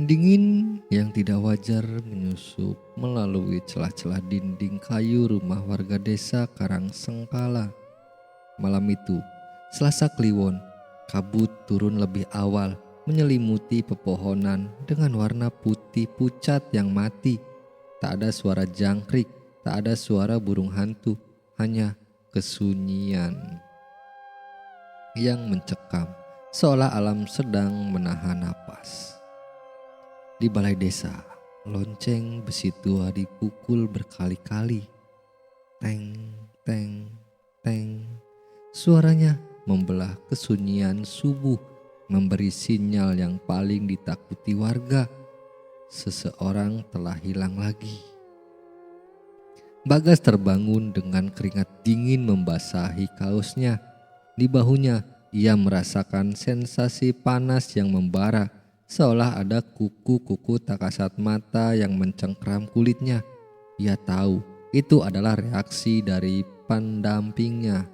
Angin dingin yang tidak wajar menyusup melalui celah-celah dinding kayu rumah warga desa Karangsengkala. Malam itu, Selasa Kliwon, kabut turun lebih awal menyelimuti pepohonan dengan warna putih pucat yang mati. Tak ada suara jangkrik, tak ada suara burung hantu, hanya kesunyian yang mencekam seolah alam sedang menahan napas. Di balai desa, lonceng besi tua dipukul berkali-kali. Teng, teng, teng. Suaranya membelah kesunyian subuh, memberi sinyal yang paling ditakuti warga. Seseorang telah hilang lagi. Bagas terbangun dengan keringat dingin membasahi kaosnya. Di bahunya, ia merasakan sensasi panas yang membara, seolah ada kuku-kuku tak kasat mata yang mencengkram kulitnya. Ia tahu itu adalah reaksi dari pendampingnya.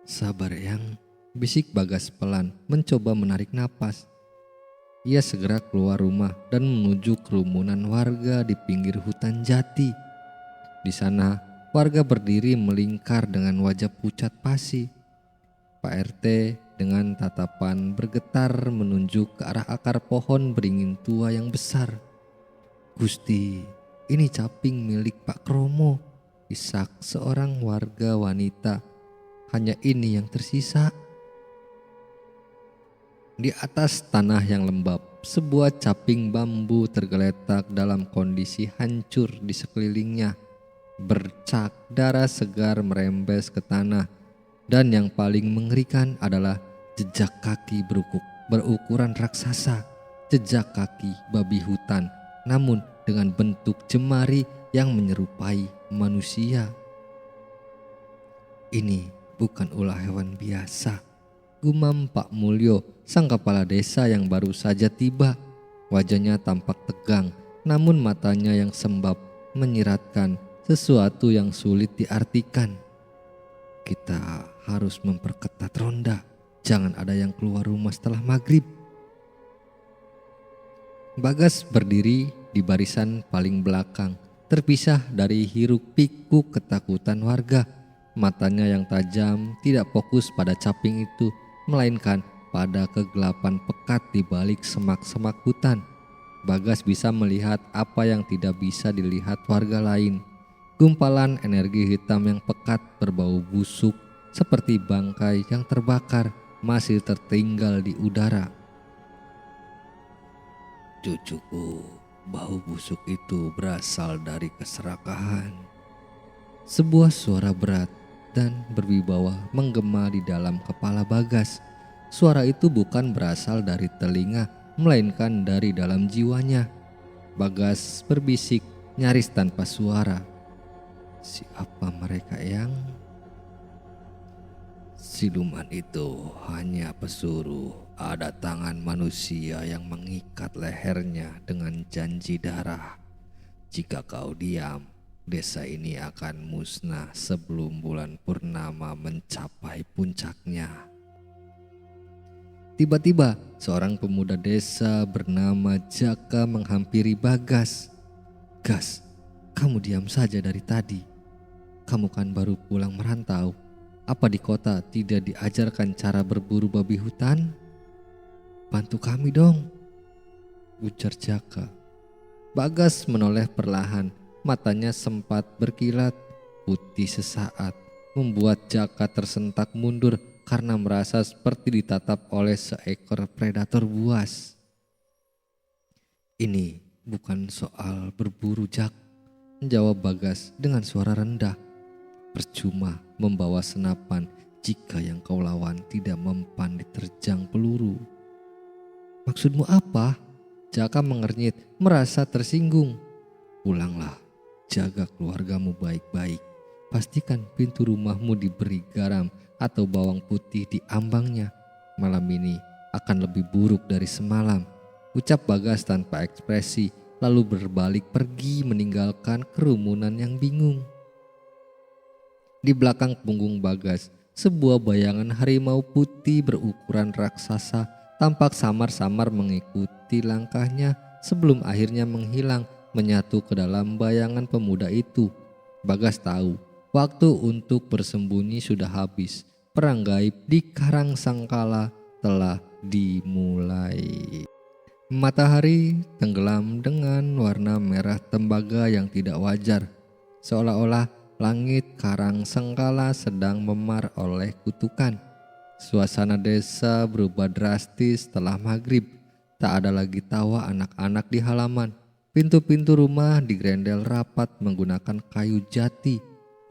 "Sabar Eyang," bisik Bagas pelan, mencoba menarik napas. Ia segera keluar rumah dan menuju kerumunan warga di pinggir hutan jati. Di sana, warga berdiri melingkar dengan wajah pucat pasi. Pak RT dengan tatapan bergetar menunjuk ke arah akar pohon beringin tua yang besar. "Gusti, ini caping milik Pak Kromo," isak seorang warga wanita. "Hanya ini yang tersisa." Di atas tanah yang lembab, sebuah caping bambu tergeletak dalam kondisi hancur di sekelilingnya. Bercak darah segar merembes ke tanah. Dan yang paling mengerikan adalah jejak kaki berukuran raksasa. Jejak kaki babi hutan, namun dengan bentuk jemari yang menyerupai manusia. "Ini bukan ulah hewan biasa," gumam Pak Mulyo, sang kepala desa yang baru saja tiba. Wajahnya tampak tegang, namun matanya yang sembab menyiratkan sesuatu yang sulit diartikan. "Kita harus memperketat ronda. Jangan ada yang keluar rumah setelah maghrib." Bagas berdiri di barisan paling belakang, terpisah dari hiruk pikuk ketakutan warga. Matanya yang tajam tidak fokus pada caping itu, melainkan pada kegelapan pekat di balik semak-semak hutan. Bagas bisa melihat apa yang tidak bisa dilihat warga lain. Gumpalan energi hitam yang pekat berbau busuk seperti bangkai yang terbakar masih tertinggal di udara. "Cucuku, bau busuk itu berasal dari keserakahan." Sebuah suara berat dan berwibawa menggema di dalam kepala Bagas. Suara itu bukan berasal dari telinga, melainkan dari dalam jiwanya. Bagas berbisik nyaris tanpa suara, "Siapa mereka, Eyang?" "Siluman itu hanya pesuruh. Ada tangan manusia yang mengikat lehernya dengan janji darah. Jika kau diam, desa ini akan musnah sebelum bulan purnama mencapai puncaknya." Tiba-tiba seorang pemuda desa bernama Jaka menghampiri Bagas. "Gas, kamu diam saja dari tadi. Kamu kan baru pulang merantau. Apa di kota tidak diajarkan cara berburu babi hutan? Bantu kami dong," ujar Jaka. Bagas menoleh perlahan, matanya sempat berkilat putih sesaat, membuat Jaka tersentak mundur karena merasa seperti ditatap oleh seekor predator buas. "Ini bukan soal berburu, Jak," jawab Bagas dengan suara rendah. "Percuma membawa senapan jika yang kau lawan tidak mempan diterjang peluru." "Maksudmu apa?" Jaka mengernyit, merasa tersinggung. "Pulanglah, jaga keluargamu baik-baik. Pastikan pintu rumahmu diberi garam atau bawang putih di ambangnya. Malam ini akan lebih buruk dari semalam," ucap Bagas tanpa ekspresi, lalu berbalik pergi meninggalkan kerumunan yang bingung. Di belakang punggung Bagas, sebuah bayangan harimau putih berukuran raksasa tampak samar-samar mengikuti langkahnya sebelum akhirnya menghilang menyatu ke dalam bayangan pemuda itu. Bagas tahu waktu untuk bersembunyi sudah habis. Perang gaib di Karang Sangkala telah dimulai. Matahari tenggelam dengan warna merah tembaga yang tidak wajar, seolah-olah langit Karang Sangkala sedang memar oleh kutukan. Suasana desa berubah drastis setelah maghrib. Tak ada lagi tawa anak-anak di halaman. Pintu-pintu rumah digrendel rapat menggunakan kayu jati.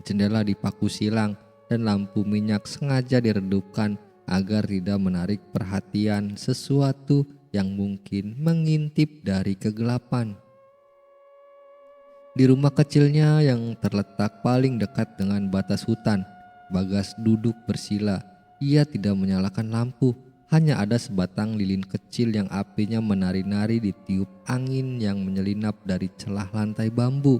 Jendela dipaku silang dan lampu minyak sengaja diredupkan agar tidak menarik perhatian sesuatu yang mungkin mengintip dari kegelapan. Di rumah kecilnya yang terletak paling dekat dengan batas hutan, Bagas duduk bersila. Ia tidak menyalakan lampu, hanya ada sebatang lilin kecil yang apinya menari-nari ditiup angin yang menyelinap dari celah lantai bambu.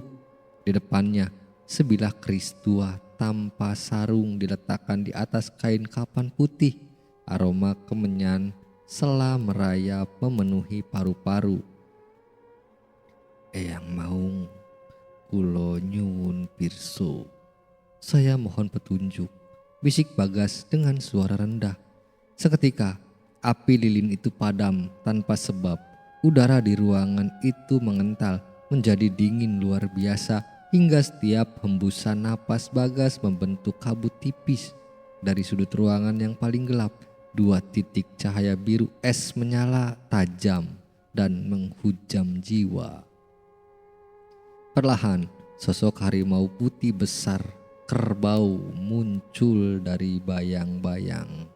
Di depannya, sebilah keris tua tanpa sarung diletakkan di atas kain kapan putih. Aroma kemenyan sela merayap memenuhi paru-paru. Eyang Maung, kulo nyuwun pirso. Saya mohon petunjuk, bisik Bagas dengan suara rendah. Seketika, api lilin itu padam tanpa sebab. Udara di ruangan itu mengental menjadi dingin luar biasa hingga setiap hembusan napas Bagas membentuk kabut tipis. Dari sudut ruangan yang paling gelap, 2 titik cahaya biru es menyala tajam dan menghujam jiwa. Perlahan, sosok harimau putih besar kerbau muncul dari bayang-bayang.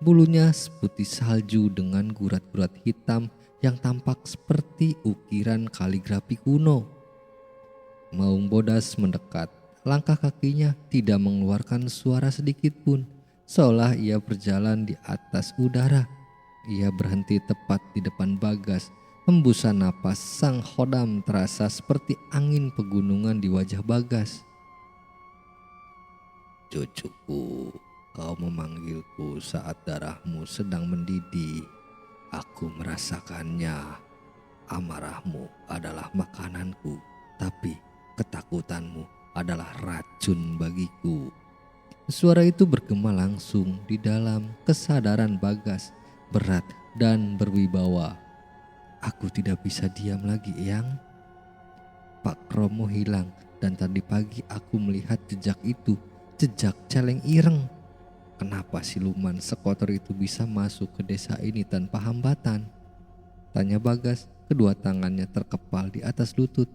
Bulunya seputih salju dengan gurat-gurat hitam yang tampak seperti ukiran kaligrafi kuno. Maung Bodas mendekat, langkah kakinya tidak mengeluarkan suara sedikit pun, seolah ia berjalan di atas udara. Ia berhenti tepat di depan Bagas. Hembusan napas sang khodam terasa seperti angin pegunungan di wajah Bagas. Cucuku, kau memanggilku saat darahmu sedang mendidih. Aku merasakannya. Amarahmu adalah makananku, tapi ketakutanmu adalah racun bagiku. Suara itu bergema langsung di dalam kesadaran Bagas, berat dan berwibawa. Aku tidak bisa diam lagi, Eyang. Pak Kromo hilang dan tadi pagi aku melihat jejak itu, jejak celeng ireng. Kenapa siluman sekotor itu bisa masuk ke desa ini tanpa hambatan? Tanya Bagas, kedua tangannya terkepal di atas lutut.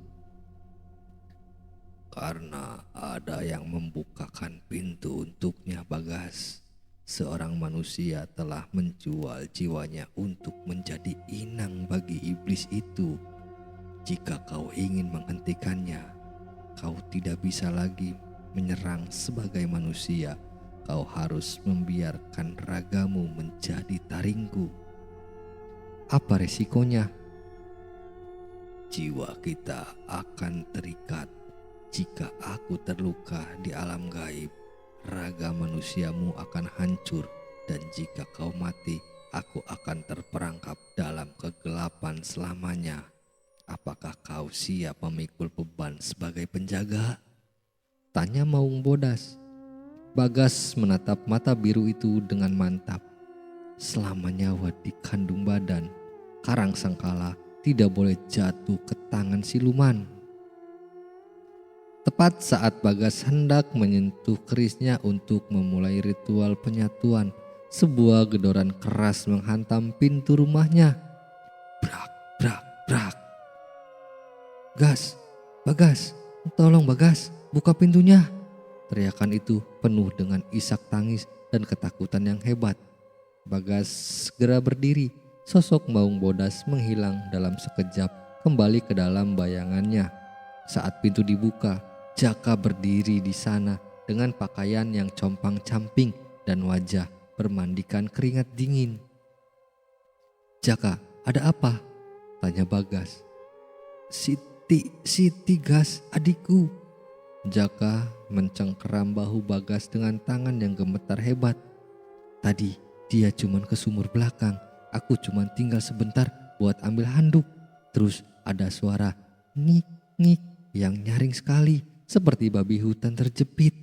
Karena ada yang membukakan pintu untuknya, Bagas. Seorang manusia telah menjual jiwanya untuk menjadi inang bagi iblis itu. Jika kau ingin menghentikannya, kau tidak bisa lagi menyerang sebagai manusia. Kau harus membiarkan ragamu menjadi taringku. Apa resikonya? Jiwa kita akan terikat. Jika aku terluka di alam gaib, raga manusiamu akan hancur, dan jika kau mati, aku akan terperangkap dalam kegelapan selamanya. Apakah kau siap memikul beban sebagai penjaga? Tanya Maung Bodas. Bagas menatap mata biru itu dengan mantap. Selama nyawa di kandung badan, Karang Sangkala tidak boleh jatuh ke tangan siluman. Tepat saat Bagas hendak menyentuh kerisnya untuk memulai ritual penyatuan, sebuah gedoran keras menghantam pintu rumahnya. Brak, brak, brak. Gas, Bagas, tolong Bagas, buka pintunya. Teriakan itu penuh dengan isak tangis dan ketakutan yang hebat. Bagas segera berdiri, sosok Maung Bodas menghilang dalam sekejap, kembali ke dalam bayangannya. Saat pintu dibuka, Jaka berdiri di sana dengan pakaian yang compang-camping dan wajah bermandikan keringat dingin. Jaka, ada apa? Tanya Bagas. Siti Gas, adikku. Jaka mencengkeram bahu Bagas dengan tangan yang gemetar hebat. Tadi dia cuma ke sumur belakang. Aku cuma tinggal sebentar buat ambil handuk. Terus ada suara ngik-ngik yang nyaring sekali, seperti babi hutan terjepit.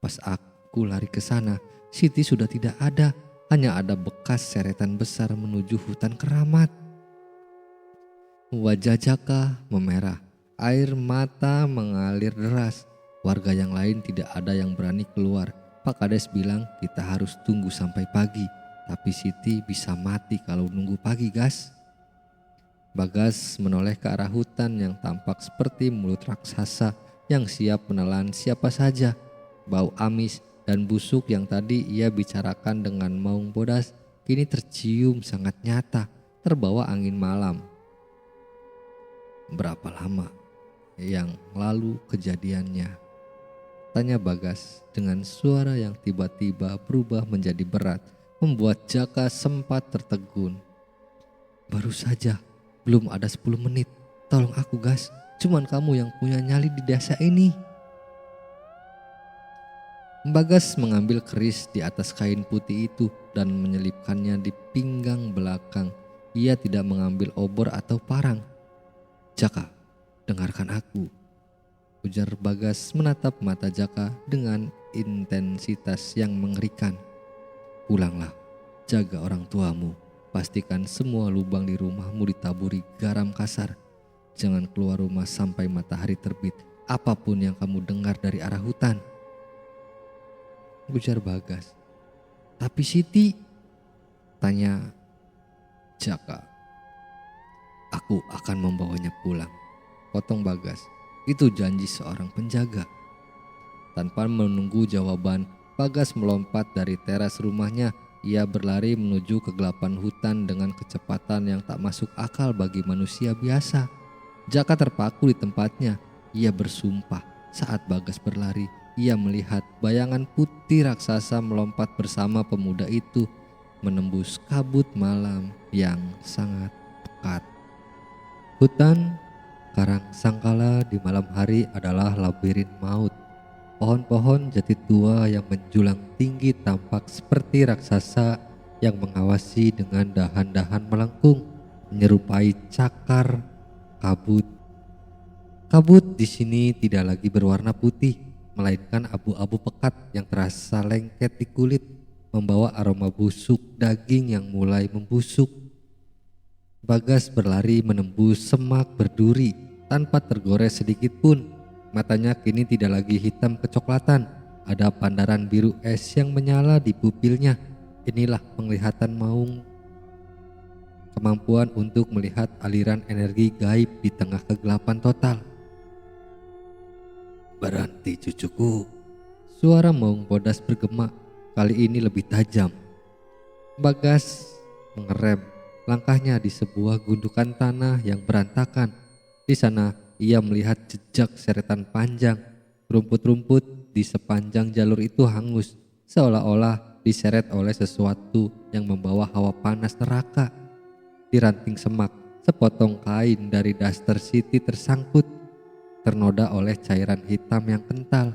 Pas aku lari ke sana, Siti sudah tidak ada. Hanya ada bekas seretan besar menuju hutan keramat. Wajah Jaka memerah, air mata mengalir deras. Warga yang lain tidak ada yang berani keluar. Pak Kades bilang kita harus tunggu sampai pagi. Tapi Siti bisa mati kalau nunggu pagi, gas. Bagas menoleh ke arah hutan yang tampak seperti mulut raksasa yang siap menelan siapa saja. Bau amis dan busuk yang tadi ia bicarakan dengan Maung Bodas kini tercium sangat nyata, terbawa angin malam. Berapa lama yang lalu kejadiannya? Tanya Bagas dengan suara yang tiba-tiba berubah menjadi berat, membuat Jaka sempat tertegun. Baru saja, belum ada 10 menit. Tolong aku, gas. Cuman kamu yang punya nyali di desa ini. Bagas mengambil keris di atas kain putih itu dan menyelipkannya di pinggang belakang. Ia tidak mengambil obor atau parang. Jaka, dengarkan aku, ujar Bagas menatap mata Jaka dengan intensitas yang mengerikan. Pulanglah, jaga orang tuamu. Pastikan semua lubang di rumahmu ditaburi garam kasar. Jangan keluar rumah sampai matahari terbit. Apapun yang kamu dengar dari arah hutan, ujar Bagas. Tapi Siti, tanya Jaka. Aku akan membawanya pulang, potong Bagas. Itu janji seorang penjaga. Tanpa menunggu jawaban, Bagas melompat dari teras rumahnya. Ia berlari menuju kegelapan hutan dengan kecepatan yang tak masuk akal bagi manusia biasa. Jaka terpaku di tempatnya. Ia bersumpah saat Bagas berlari. Ia melihat bayangan putih raksasa melompat bersama pemuda itu, menembus kabut malam yang sangat pekat. Hutan karang sangkala di malam hari adalah labirin maut. Pohon-pohon jati tua yang menjulang tinggi tampak seperti raksasa yang mengawasi dengan dahan-dahan melengkung, menyerupai cakar kabut. Kabut di sini tidak lagi berwarna putih, melainkan abu-abu pekat yang terasa lengket di kulit, membawa aroma busuk daging yang mulai membusuk. Bagas berlari menembus semak berduri tanpa tergores sedikit pun. Matanya kini tidak lagi hitam kecoklatan, ada pandaran biru es yang menyala di pupilnya. Inilah penglihatan Maung, kemampuan untuk melihat aliran energi gaib di tengah kegelapan total. Berhenti cucuku, suara Maung Bodas bergema, kali ini lebih tajam. Bagas mengerem langkahnya di sebuah gundukan tanah yang berantakan. Di sana ia melihat jejak seretan panjang. Rumput-rumput di sepanjang jalur itu hangus, seolah-olah diseret oleh sesuatu yang membawa hawa panas neraka. Di ranting semak, sepotong kain dari daster Siti tersangkut, ternoda oleh cairan hitam yang kental.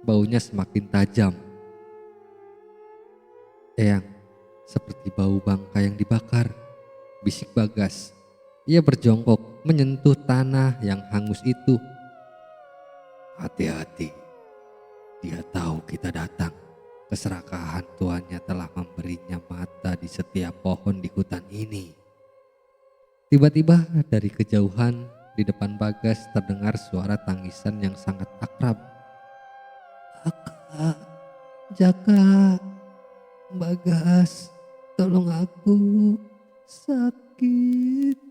Baunya semakin tajam. Eyang, seperti bau bangkai yang dibakar, bisik Bagas. Ia berjongkok menyentuh tanah yang hangus itu. Hati-hati, dia tahu kita datang. Keserakahan tuannya telah memberinya mata di setiap pohon di hutan ini. Tiba-tiba dari kejauhan di depan Bagas terdengar suara tangisan yang sangat akrab. Kakak, Jaka, Bagas, tolong aku, sakit.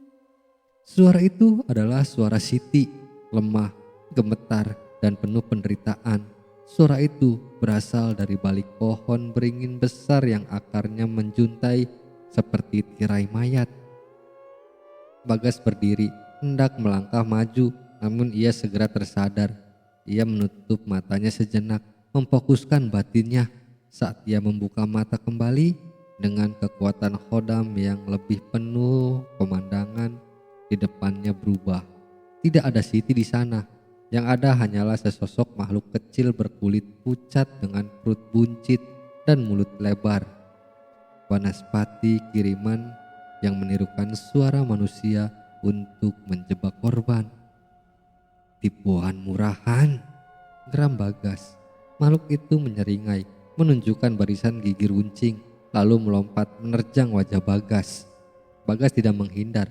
Suara itu adalah suara Siti, lemah, gemetar, dan penuh penderitaan. Suara itu berasal dari balik pohon beringin besar yang akarnya menjuntai seperti tirai mayat. Bagas berdiri, hendak melangkah maju, namun ia segera tersadar. Ia menutup matanya sejenak, memfokuskan batinnya. Saat ia membuka mata kembali, dengan kekuatan khodam yang lebih penuh, pemandangan di depannya berubah. Tidak ada Siti di sana. Yang ada hanyalah sesosok makhluk kecil berkulit pucat dengan perut buncit dan mulut lebar. Wanaspati kiriman yang menirukan suara manusia untuk menjebak korban. Tipuan murahan, geram Bagas. Makhluk itu menyeringai, menunjukkan barisan gigi runcing, lalu melompat menerjang wajah Bagas. Bagas tidak menghindar.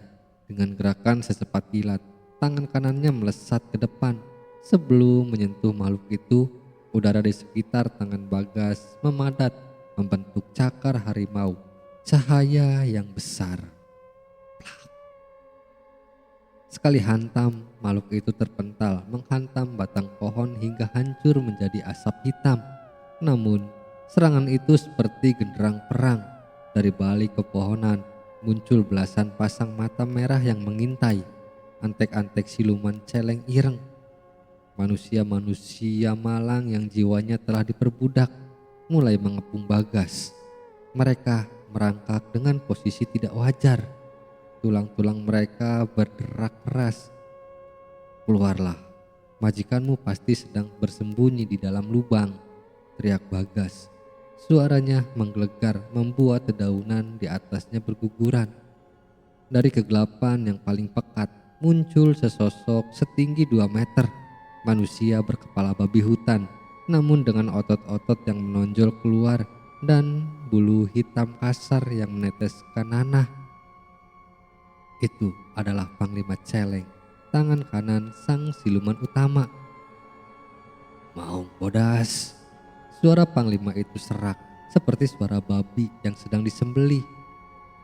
Dengan gerakan secepat kilat, tangan kanannya melesat ke depan. Sebelum menyentuh makhluk itu, udara di sekitar tangan Bagas memadat, membentuk cakar harimau, cahaya yang besar. Sekali hantam, makhluk itu terpental menghantam batang pohon hingga hancur menjadi asap hitam. Namun, serangan itu seperti genderang perang. Dari balik pepohonan muncul belasan pasang mata merah yang mengintai, antek-antek siluman celeng ireng. Manusia-manusia malang yang jiwanya telah diperbudak mulai mengepung Bagas. Mereka merangkak dengan posisi tidak wajar. Tulang-tulang mereka berderak keras. "Keluarlah, majikanmu pasti sedang bersembunyi di dalam lubang," teriak Bagas. Suaranya menggelegar membuat dedaunan di atasnya berguguran. Dari kegelapan yang paling pekat muncul sesosok setinggi 2 meter. Manusia berkepala babi hutan, namun dengan otot-otot yang menonjol keluar dan bulu hitam kasar yang meneteskan nanah. Itu adalah Panglima Celeng, tangan kanan sang siluman utama. "Maung bodas!" Suara Panglima itu serak, seperti suara babi yang sedang disembelih.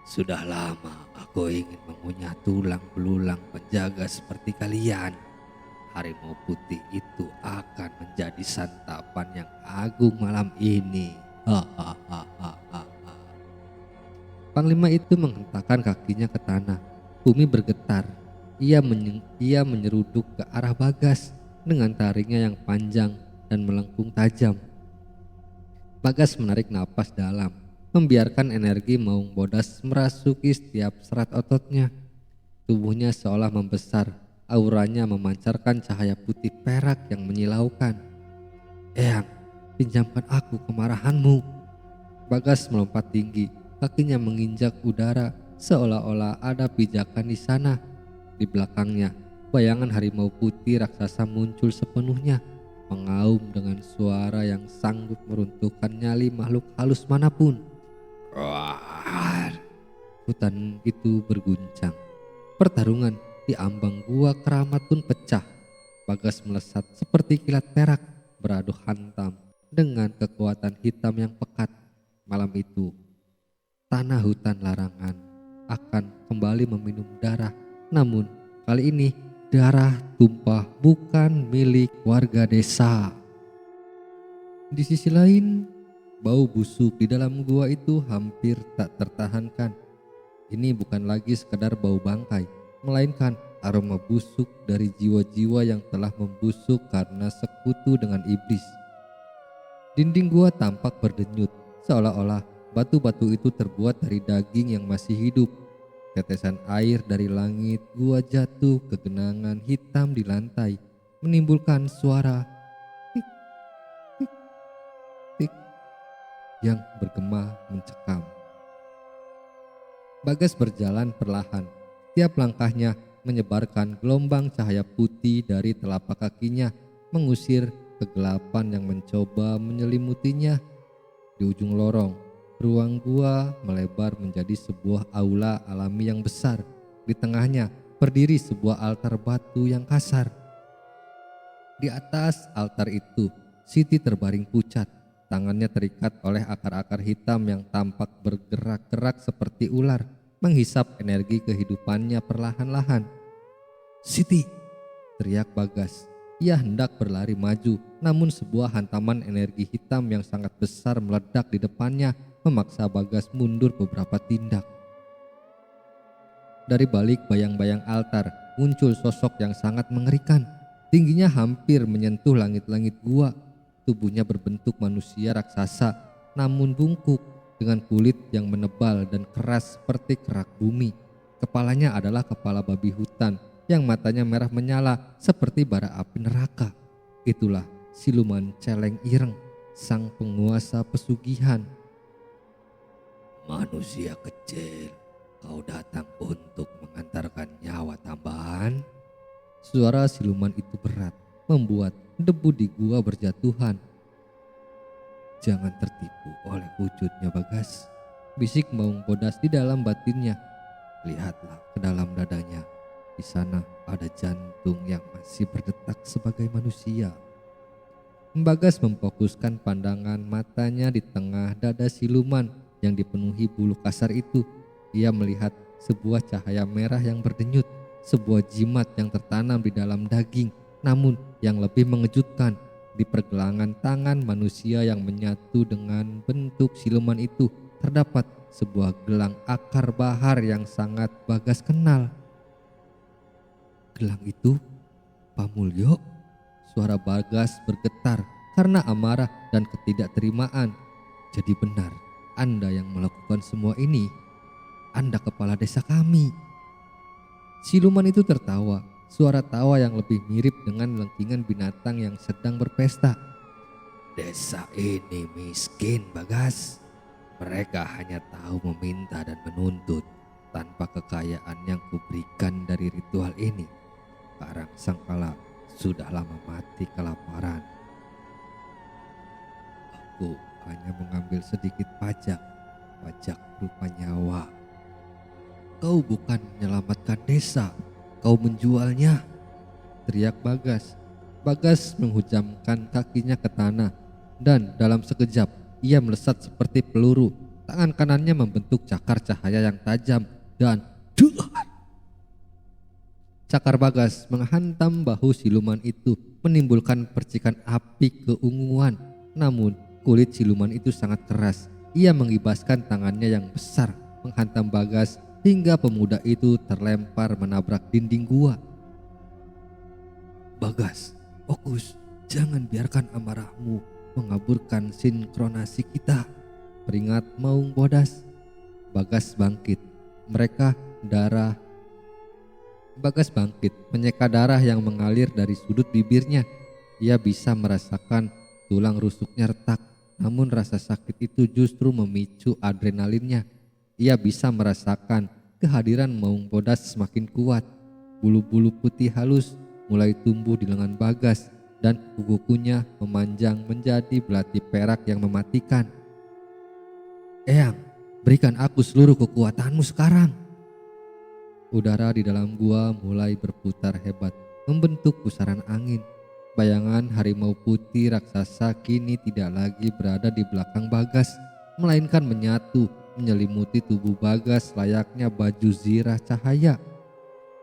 "Sudah lama aku ingin mengunyah tulang belulang penjaga seperti kalian. Harimau putih itu akan menjadi santapan yang agung malam ini." Hahaha. Panglima itu menghentakkan kakinya ke tanah. Bumi bergetar. Ia menyeruduk ke arah Bagas dengan taringnya yang panjang dan melengkung tajam. Bagas menarik napas dalam, membiarkan energi Maung Bodas merasuki setiap serat ototnya. Tubuhnya seolah membesar, auranya memancarkan cahaya putih perak yang menyilaukan. "Eyang, pinjamkan aku kemarahanmu." Bagas melompat tinggi, kakinya menginjak udara seolah-olah ada pijakan di sana. Di belakangnya, bayangan harimau putih raksasa muncul sepenuhnya, mengaum dengan suara yang sanggup meruntuhkan nyali makhluk halus manapun. Roar! Hutan itu berguncang. Pertarungan di ambang gua keramat pun pecah. Bagas melesat seperti kilat perak, beradu hantam dengan kekuatan hitam yang pekat. Malam itu, tanah hutan larangan akan kembali meminum darah. Namun kali ini darah tumpah bukan milik warga desa. Di sisi lain, bau busuk di dalam gua itu hampir tak tertahankan. Ini bukan lagi sekedar bau bangkai, melainkan aroma busuk dari jiwa-jiwa yang telah membusuk karena sekutu dengan iblis. Dinding gua tampak berdenyut, seolah-olah batu-batu itu terbuat dari daging yang masih hidup. Tetesan air dari langit gua jatuh ke genangan hitam di lantai, menimbulkan suara tik tik tik yang bergema mencekam. Bagas berjalan perlahan, tiap langkahnya menyebarkan gelombang cahaya putih dari telapak kakinya, mengusir kegelapan yang mencoba menyelimutinya. Di ujung lorong, ruang gua melebar menjadi sebuah aula alami yang besar. Di tengahnya berdiri sebuah altar batu yang kasar. Di atas altar itu, Siti terbaring pucat. Tangannya terikat oleh akar-akar hitam yang tampak bergerak-gerak seperti ular, menghisap energi kehidupannya perlahan-lahan. "Siti!" teriak Bagas. Ia hendak berlari maju, namun sebuah hantaman energi hitam yang sangat besar meledak di depannya, memaksa Bagas mundur beberapa tindak. Dari balik bayang-bayang altar muncul sosok yang sangat mengerikan. Tingginya hampir menyentuh langit-langit gua. Tubuhnya berbentuk manusia raksasa, namun bungkuk, dengan kulit yang menebal dan keras seperti kerak bumi. Kepalanya adalah kepala babi hutan yang matanya merah menyala seperti bara api neraka. Itulah siluman celeng ireng, sang penguasa pesugihan. "Manusia kecil, kau datang untuk mengantarkan nyawa tambahan?" Suara siluman itu berat, membuat debu di gua berjatuhan. "Jangan tertipu oleh wujudnya, Bagas," bisik Maung Bodas di dalam batinnya. "Lihatlah ke dalam dadanya. Di sana ada jantung yang masih berdetak sebagai manusia." Bagas memfokuskan pandangan matanya di tengah dada siluman yang dipenuhi bulu kasar itu. Ia melihat sebuah cahaya merah yang berdenyut, sebuah jimat yang tertanam di dalam daging. Namun yang lebih mengejutkan, di pergelangan tangan manusia yang menyatu dengan bentuk siluman itu terdapat sebuah gelang akar bahar yang sangat Bagas kenal. "Gelang itu, Pak Mulyo?" Suara Bagas bergetar karena amarah dan ketidakterimaan. "Jadi benar Anda yang melakukan semua ini? Anda kepala desa kami." Siluman itu tertawa, suara tawa yang lebih mirip dengan lengkingan binatang yang sedang berpesta. "Desa ini miskin, Bagas. Mereka hanya tahu meminta dan menuntut. Tanpa kekayaan yang kuberikan dari ritual ini, Karang Sangkala sudah lama mati kelaparan. Aku hanya mengambil sedikit pajak berupa nyawa. Kau bukan menyelamatkan desa, kau menjualnya," teriak Bagas. Bagas menghujamkan kakinya ke tanah dan dalam sekejap ia melesat seperti peluru. Tangan kanannya membentuk cakar cahaya yang tajam dan duar. Cakar Bagas menghantam bahu siluman itu, menimbulkan percikan api keunguan. Namun kulit siluman itu sangat keras. Ia mengibaskan tangannya yang besar menghantam Bagas hingga pemuda itu terlempar menabrak dinding gua. "Bagas, fokus, jangan biarkan amarahmu mengaburkan sinkronasi kita," peringat Maung Bodas. Bagas bangkit, menyeka darah yang mengalir dari sudut bibirnya. Ia bisa merasakan tulang rusuknya retak, namun rasa sakit itu justru memicu adrenalinnya. Ia bisa merasakan kehadiran Maung Bodas semakin kuat. Bulu-bulu putih halus mulai tumbuh di lengan Bagas dan kuku-kukunya memanjang menjadi belati perak yang mematikan. "Eyang, berikan aku seluruh kekuatanmu sekarang." Udara di dalam gua mulai berputar hebat, membentuk pusaran angin. Bayangan harimau putih raksasa kini tidak lagi berada di belakang Bagas, melainkan menyatu menyelimuti tubuh Bagas layaknya baju zirah cahaya.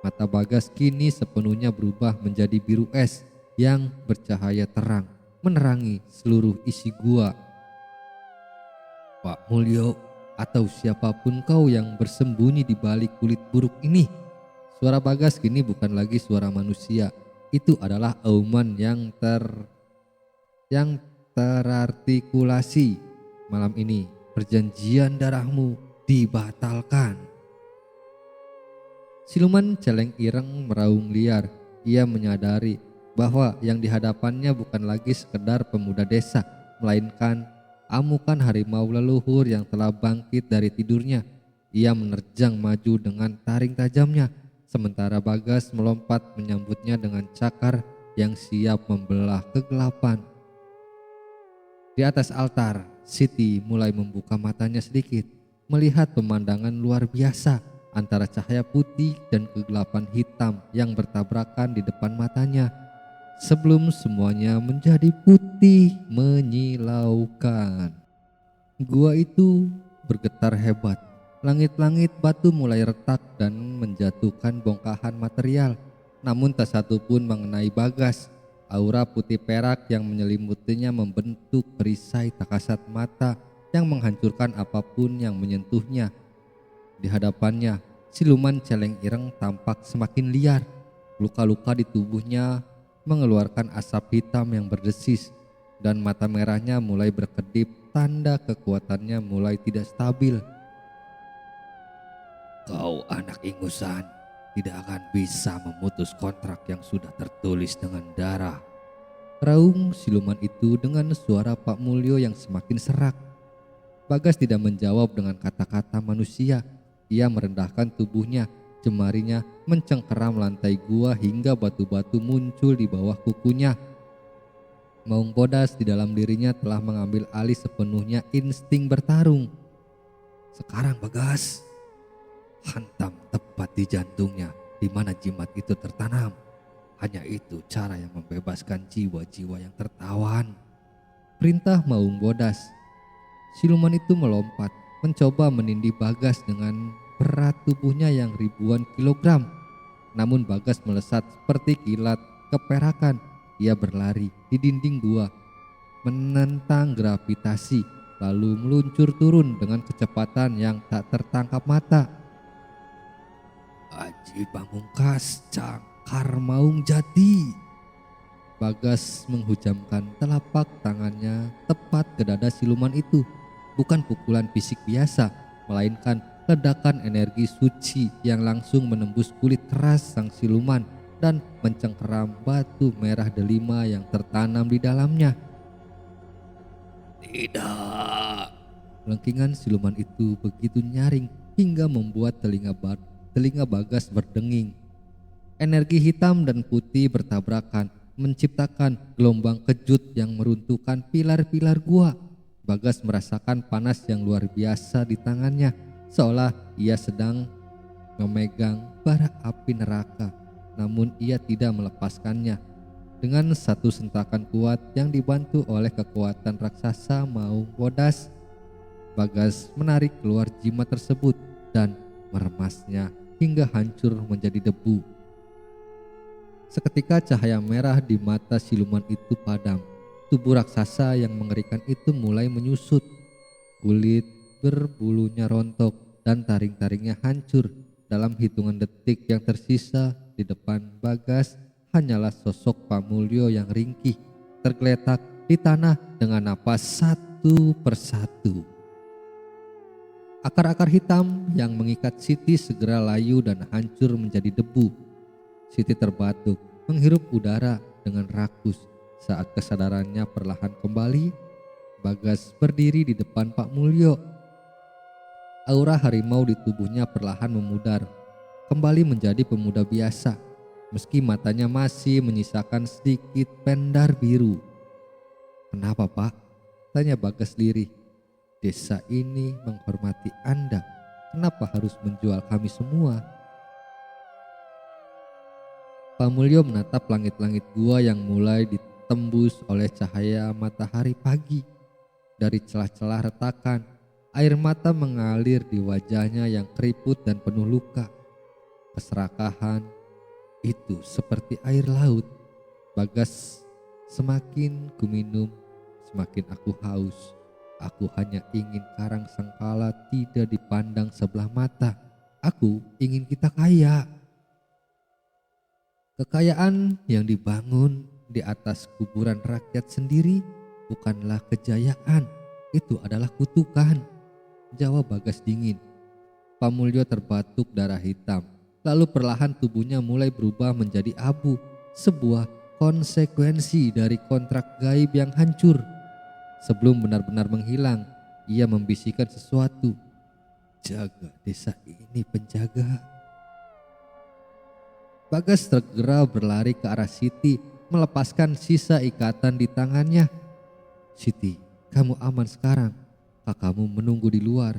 Mata Bagas kini sepenuhnya berubah menjadi biru es yang bercahaya terang, menerangi seluruh isi gua. "Pak Mulyo, atau siapapun kau yang bersembunyi di balik kulit buruk ini." Suara Bagas kini bukan lagi suara manusia. Itu adalah auman yang terartikulasi. "Malam ini perjanjian darahmu dibatalkan." Siluman celeng ireng meraung liar. Ia menyadari bahwa yang dihadapannya bukan lagi sekedar pemuda desa, melainkan amukan harimau leluhur yang telah bangkit dari tidurnya. Ia menerjang maju dengan taring tajamnya, sementara Bagas melompat menyambutnya dengan cakar yang siap membelah kegelapan. Di atas altar, Siti mulai membuka matanya sedikit, melihat pemandangan luar biasa antara cahaya putih dan kegelapan hitam yang bertabrakan di depan matanya. Sebelum semuanya menjadi putih menyilaukan, gua itu bergetar hebat. Langit-langit batu mulai retak dan menjatuhkan bongkahan material. Namun tak satu pun mengenai Bagas. Aura putih perak yang menyelimutinya membentuk perisai tak kasat mata yang menghancurkan apapun yang menyentuhnya. Di hadapannya, siluman celeng ireng tampak semakin liar. Luka-luka di tubuhnya mengeluarkan asap hitam yang berdesis, dan mata merahnya mulai berkedip, tanda kekuatannya mulai tidak stabil. "Kau anak ingusan, tidak akan bisa memutus kontrak yang sudah tertulis dengan darah," raung siluman itu dengan suara Pak Mulyo yang semakin serak. Bagas tidak menjawab dengan kata-kata manusia. Ia merendahkan tubuhnya, jemarinya mencengkeram lantai gua hingga batu-batu muncul di bawah kukunya. Maung Bodas di dalam dirinya telah mengambil alih sepenuhnya insting bertarung. Sekarang Bagas, hantam tepat di jantungnya di mana jimat itu tertanam. Hanya itu cara yang membebaskan jiwa-jiwa yang tertawan. Perintah Maung Bodas. Siluman itu melompat, mencoba menindih Bagas dengan berat tubuhnya yang ribuan kilogram. Namun Bagas melesat seperti kilat keperakan. Ia berlari di dinding gua, menentang gravitasi, lalu meluncur turun dengan kecepatan yang tak tertangkap mata. Aji Pamungkas Cangkar Maung Jati. Bagas menghujamkan telapak tangannya tepat ke dada siluman itu. Bukan pukulan fisik biasa, melainkan ledakan energi suci yang langsung menembus kulit keras sang siluman dan mencengkeram batu merah delima yang tertanam di dalamnya. Tidak. Lengkingan siluman itu begitu nyaring hingga membuat telinga Bagas berdenging. Energi hitam dan putih bertabrakan, menciptakan gelombang kejut yang meruntuhkan pilar-pilar gua. Bagas merasakan panas yang luar biasa di tangannya, seolah ia sedang memegang bara api neraka. Namun ia tidak melepaskannya. Dengan satu sentakan kuat yang dibantu oleh kekuatan raksasa Maung Bodas, Bagas menarik keluar jimat tersebut dan meremasnya hingga hancur menjadi debu. Seketika cahaya merah di mata siluman itu padam. Tubuh raksasa yang mengerikan itu mulai menyusut. Kulit berbulunya rontok dan taring-taringnya hancur. Dalam hitungan detik yang tersisa, di depan Bagas hanyalah sosok Pamulyo yang ringkih, tergeletak di tanah dengan napas satu persatu. Akar-akar hitam yang mengikat Siti segera layu dan hancur menjadi debu. Siti terbatuk, menghirup udara dengan rakus. Saat kesadarannya perlahan kembali, Bagas berdiri di depan Pak Mulyo. Aura harimau di tubuhnya perlahan memudar, kembali menjadi pemuda biasa, meski matanya masih menyisakan sedikit pendar biru. Kenapa Pak? Tanya Bagas lirih. Desa ini menghormati Anda, kenapa harus menjual kami semua? Pak Mulyo menatap langit-langit gua yang mulai ditembus oleh cahaya matahari pagi. Dari celah-celah retakan, air mata mengalir di wajahnya yang keriput dan penuh luka. Keserakahan itu seperti air laut. Bagas, semakin ku minum, semakin aku haus. Aku hanya ingin karang sengkala tidak dipandang sebelah mata. Aku ingin kita kaya. Kekayaan yang dibangun di atas kuburan rakyat sendiri bukanlah kejayaan, itu adalah kutukan, jawab Bagas dingin. Pamulyo terbatuk darah hitam, lalu perlahan tubuhnya mulai berubah menjadi abu, sebuah konsekuensi dari kontrak gaib yang hancur. Sebelum benar-benar menghilang, ia membisikkan sesuatu. Jaga desa ini penjaga. Bagas segera berlari ke arah Siti, melepaskan sisa ikatan di tangannya. Siti, kamu aman sekarang, kakakmu menunggu di luar.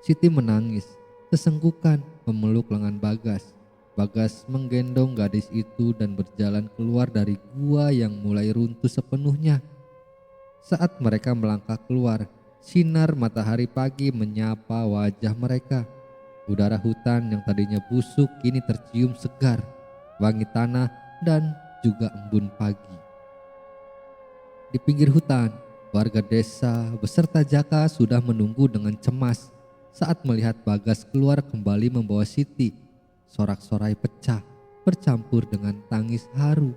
Siti menangis, sesenggukan memeluk lengan Bagas. Bagas menggendong gadis itu dan berjalan keluar dari gua yang mulai runtuh sepenuhnya. Saat mereka melangkah keluar, sinar matahari pagi menyapa wajah mereka. Udara hutan yang tadinya busuk kini tercium segar, wangi tanah dan juga embun pagi. Di pinggir hutan, warga desa beserta Jaka sudah menunggu dengan cemas saat melihat Bagas keluar kembali membawa Siti. Sorak-sorai pecah bercampur dengan tangis haru.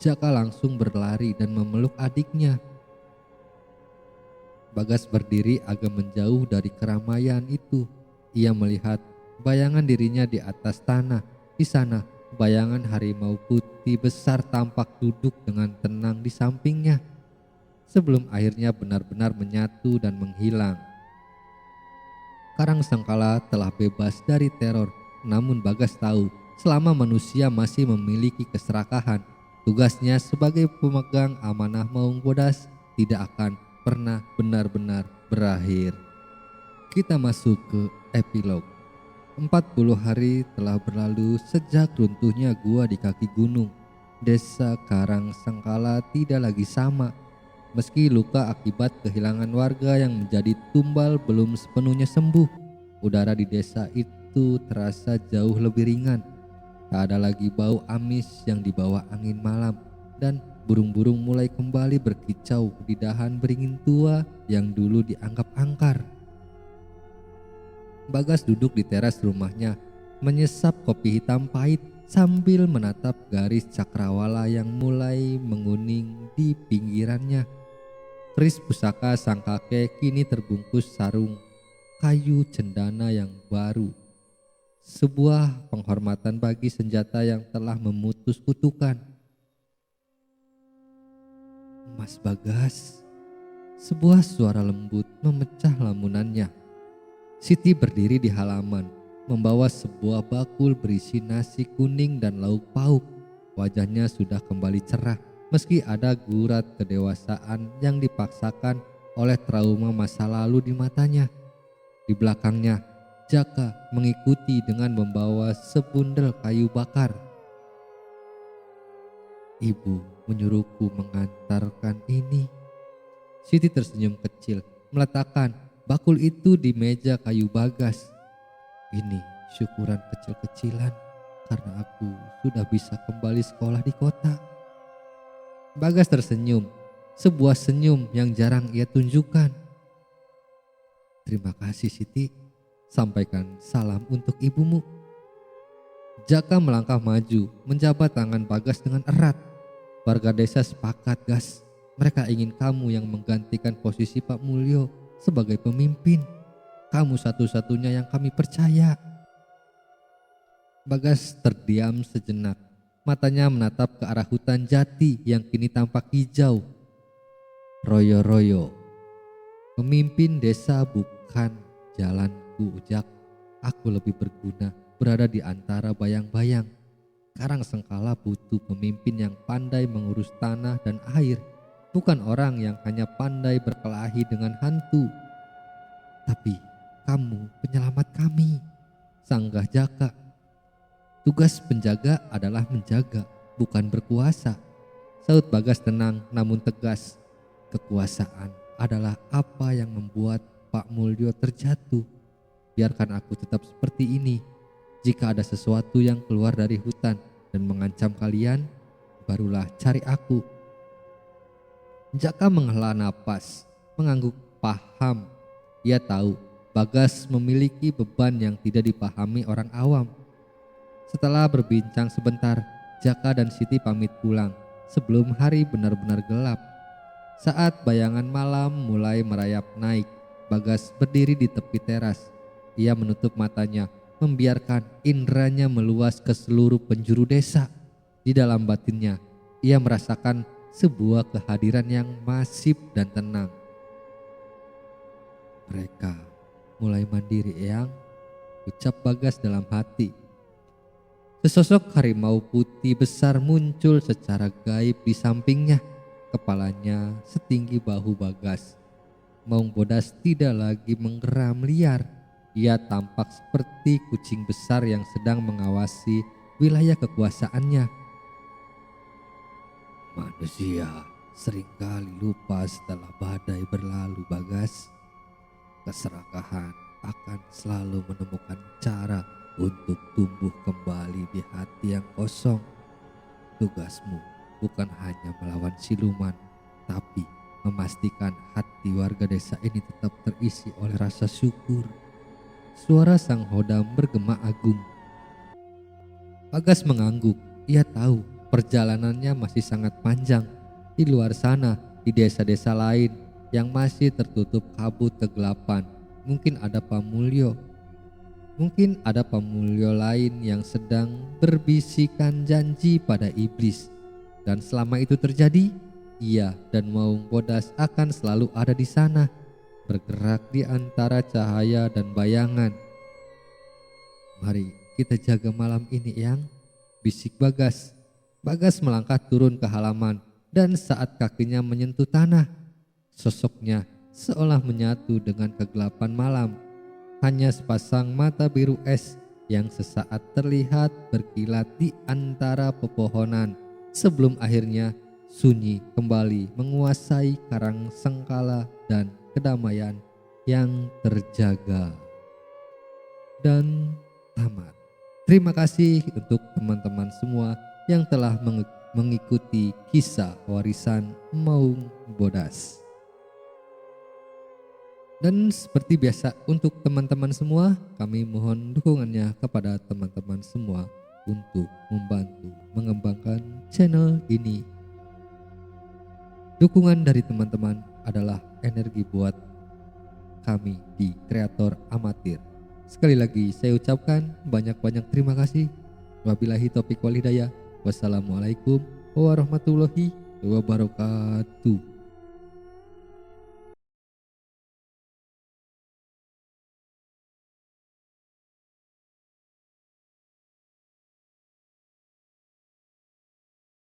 Jaka langsung berlari dan memeluk adiknya. Bagas berdiri agak menjauh dari keramaian itu. Ia melihat bayangan dirinya di atas tanah. Di sana, bayangan harimau putih besar tampak duduk dengan tenang di sampingnya. Sebelum akhirnya benar-benar menyatu dan menghilang. Karang Sengkala telah bebas dari teror. Namun Bagas tahu selama manusia masih memiliki keserakahan, tugasnya sebagai pemegang amanah Maung Bodas tidak akan pernah benar-benar berakhir. Kita masuk ke epilog. 40 hari telah berlalu sejak runtuhnya gua di kaki gunung. Desa Karang Sengkala tidak lagi sama. Meski luka akibat kehilangan warga yang menjadi tumbal belum sepenuhnya sembuh, udara di desa itu terasa jauh lebih ringan. Tak ada lagi bau amis yang dibawa angin malam, dan burung-burung mulai kembali berkicau di dahan beringin tua yang dulu dianggap angker. Bagas duduk di teras rumahnya, menyesap kopi hitam pahit sambil menatap garis cakrawala yang mulai menguning di pinggirannya. Keris pusaka sang kakek kini terbungkus sarung kayu cendana yang baru. Sebuah penghormatan bagi senjata yang telah memutus kutukan. Mas Bagas, sebuah suara lembut memecah lamunannya. Siti berdiri di halaman, membawa sebuah bakul berisi nasi kuning dan lauk pauk. Wajahnya sudah kembali cerah, meski ada gurat kedewasaan yang dipaksakan oleh trauma masa lalu di matanya. Di belakangnya, Jaka mengikuti dengan membawa sebundel kayu bakar. Ibu menyuruhku mengantarkan ini. Siti tersenyum kecil, meletakkan bakul itu di meja kayu Bagas. Ini syukuran kecil-kecilan karena aku sudah bisa kembali sekolah di kota. Bagas tersenyum, sebuah senyum yang jarang ia tunjukkan. Terima kasih Siti, sampaikan salam untuk ibumu. Jaka melangkah maju, menjabat tangan Bagas dengan erat. Warga desa sepakat, Gas. Mereka ingin kamu yang menggantikan posisi Pak Mulyo sebagai pemimpin. Kamu satu-satunya yang kami percaya. Bagas terdiam sejenak. Matanya menatap ke arah hutan jati yang kini tampak hijau. Royo-royo. Pemimpin desa bukan jalanku, Ujak. Aku lebih berguna berada di antara bayang-bayang. Karang Sengkala butuh pemimpin yang pandai mengurus tanah dan air, bukan orang yang hanya pandai berkelahi dengan hantu. Tapi kamu penyelamat kami, sanggah Jaka. Tugas penjaga adalah menjaga, bukan berkuasa. Saut Bagas tenang namun tegas. Kekuasaan adalah apa yang membuat Pak Mulyo terjatuh. Biarkan aku tetap seperti ini. Jika ada sesuatu yang keluar dari hutan dan mengancam kalian, barulah cari aku. Jaka menghela napas, mengangguk paham. Ia tahu Bagas memiliki beban yang tidak dipahami orang awam. Setelah berbincang sebentar, Jaka dan Siti pamit pulang sebelum hari benar-benar gelap. Saat bayangan malam mulai merayap naik, Bagas berdiri di tepi teras. Ia menutup matanya, membiarkan indranya meluas ke seluruh penjuru desa. Di dalam batinnya, ia merasakan sebuah kehadiran yang masif dan tenang. Mereka mulai mandiri, Eyang, ucap Bagas dalam hati. Sesosok harimau putih besar muncul secara gaib di sampingnya. Kepalanya setinggi bahu Bagas. Maung Bodas tidak lagi menggeram liar. Ia tampak seperti kucing besar yang sedang mengawasi wilayah kekuasaannya. Manusia seringkali lupa setelah badai berlalu, Bagas. Keserakahan akan selalu menemukan cara untuk tumbuh kembali di hati yang kosong. Tugasmu bukan hanya melawan siluman, tapi memastikan hati warga desa ini tetap terisi oleh rasa syukur. Suara sang hodam bergema agung. Bagas mengangguk. Ia tahu perjalanannya masih sangat panjang. Di luar sana, di desa-desa lain yang masih tertutup kabut kegelapan, mungkin ada Pak Mulyo. Mungkin ada Pak Mulyo lain yang sedang berbisikan janji pada iblis. Dan selama itu terjadi, ia dan Maung Bodas akan selalu ada di sana, bergerak di antara cahaya dan bayangan. "Mari kita jaga malam ini, Eyang," bisik Bagas. Bagas melangkah turun ke halaman dan saat kakinya menyentuh tanah, sosoknya seolah menyatu dengan kegelapan malam. Hanya sepasang mata biru es yang sesaat terlihat berkilat di antara pepohonan sebelum akhirnya sunyi kembali menguasai karang sengkala dan kedamaian yang terjaga. Dan tamat. Terima kasih untuk teman-teman semua yang telah mengikuti kisah warisan Maung Bodas. Dan seperti biasa untuk teman-teman semua, kami mohon dukungannya kepada teman-teman semua untuk membantu mengembangkan channel ini. Dukungan dari teman-teman adalah energi buat kami di Kreator Amatir. Sekali lagi saya ucapkan banyak-banyak terima kasih. Wabillahi taufiq wal hidayah. Wassalamualaikum warahmatullahi wabarakatuh.